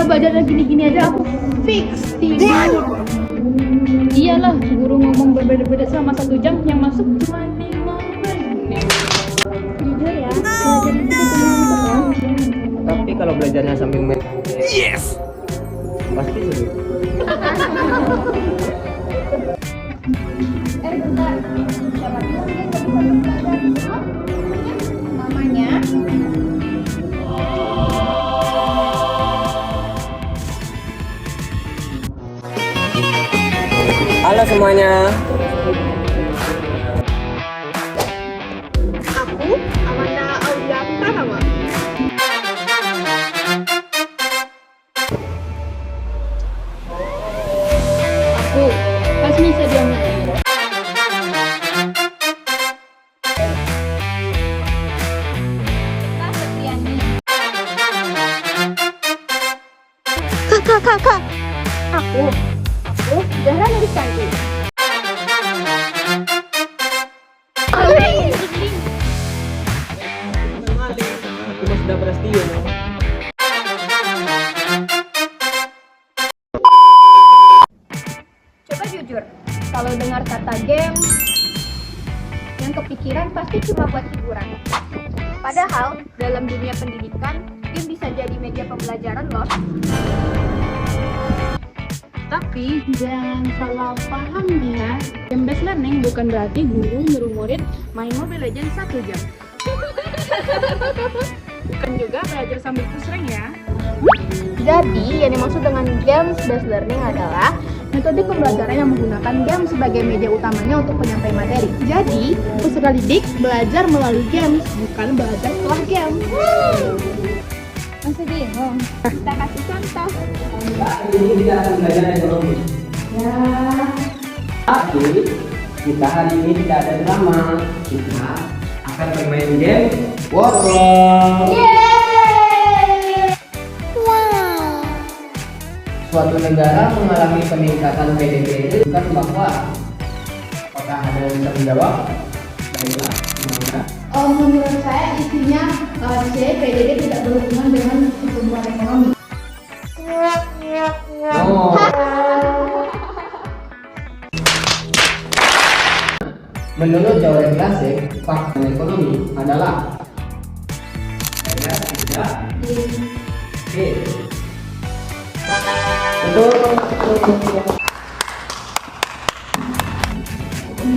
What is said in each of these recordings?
belajar gini-gini aja aku fix tidur. Iyalah, guru ngomong berbeda-beda selama 1 jam, yang masuk cuma 5 menit. Jujur ya, belajar itu bikin ngantuk. Tapi kalau belajarnya sambil main, pasti seru. Bentar. Siapa bilang dia nggak bisa belajar? Namanya Halo semuanya. aku, Amanda Aulia Pratama. Aku Hasmi Sadiamati. Kakak. Aku Zahra Nurisanti. Aku Mas Sudah Prastio. Coba jujur, kalau dengar kata game, yang kepikiran pasti cuma buat hiburan. Padahal, dalam dunia pendidikan, game bisa jadi media pembelajaran loh. Tapi jangan salah paham ya, game based learning bukan berarti guru nyuruh murid main Mobile Legends 1 jam. Bukan juga belajar sambil push rank ya. Jadi, yang dimaksud dengan games based learning adalah Metode pembelajaran yang menggunakan game sebagai media utamanya untuk penyampaian materi. Jadi, peserta didik belajar melalui games, bukan belajar setelah game. masih bingung. Kita kasih contoh. Ini tidak akan belajar ekonomi. Ya. Tapi kita hari ini tidak ada drama. Kita akan bermain game Warcraft. Suatu negara mengalami peningkatan PDB bukan bahwa apakah ada yang bisa menjawab? Baiklah, gimana? Menurut saya isinya C, PDB tidak berhubungan dengan pertumbuhan ekonomi. Oh. Menurut teori klasik, fakta ekonomi adalah saya tidak B. Betul.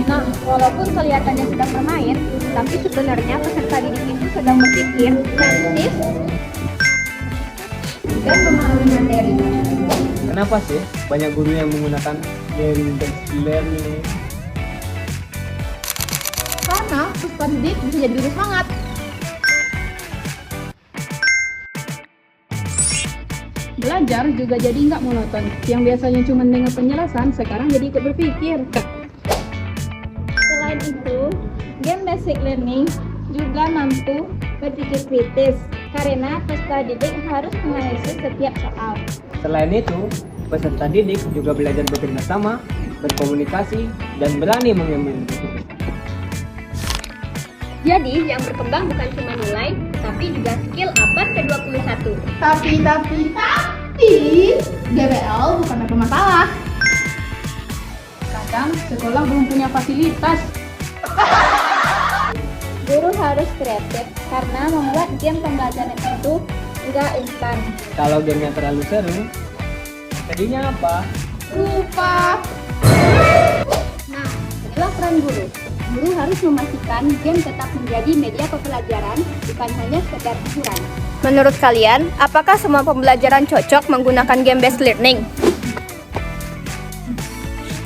Nah, walaupun kelihatannya sedang bermain, tapi sebenarnya peserta didik itu sedang berpikir kritis dan memahami materi. Kenapa sih banyak guru yang menggunakan game based learning? Karena peserta didik bisa jadi guru semangat. Belajar juga jadi nggak monoton. Yang biasanya cuma dengar penjelasan, sekarang jadi ikut berpikir. Selain itu, game basic learning juga mampu berpikir kritis karena peserta didik harus menganalisis setiap soal. Selain itu, peserta didik juga belajar bekerja sama, berkomunikasi, dan berani mengambil keputusan. Jadi, yang berkembang bukan cuma nilai, tapi juga skill abad ke-21. Tapi, GBL bukan apa masalah. Kadang sekolah belum punya fasilitas. Guru harus kreatif karena membuat game pembelajaran itu nggak instan. Kalau gamenya terlalu seru, jadinya apa? Lupa. Nah, inilah peran guru. Guru harus memastikan game tetap menjadi media pembelajaran, bukan hanya sekedar hiburan. Menurut kalian, apakah semua pembelajaran cocok menggunakan game based learning?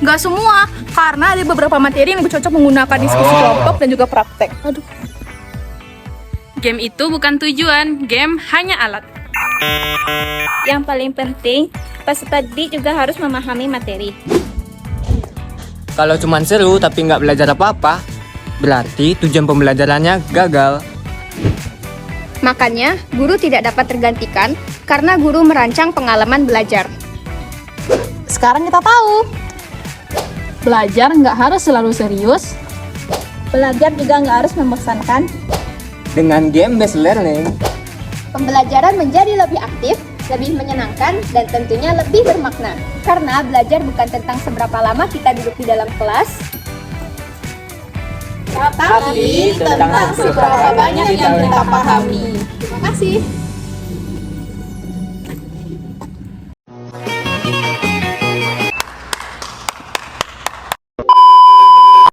Nggak semua, karena ada beberapa materi yang lebih cocok menggunakan diskusi kelompok dan juga praktek. Aduh. Game itu bukan tujuan, game hanya alat. Yang paling penting, peserta didik juga harus memahami materi. Kalau cuma seru tapi nggak belajar apa-apa, berarti tujuan pembelajarannya gagal. Makanya, guru tidak dapat tergantikan karena guru merancang pengalaman belajar. Sekarang kita tahu, belajar nggak harus selalu serius. Belajar juga nggak harus membosankan. Dengan game based learning, Pembelajaran menjadi lebih aktif, lebih menyenangkan, dan tentunya lebih bermakna. Karena belajar bukan tentang seberapa lama kita duduk di dalam kelas, Tapi tentang seberapa banyak yang kita pahami. Terima kasih.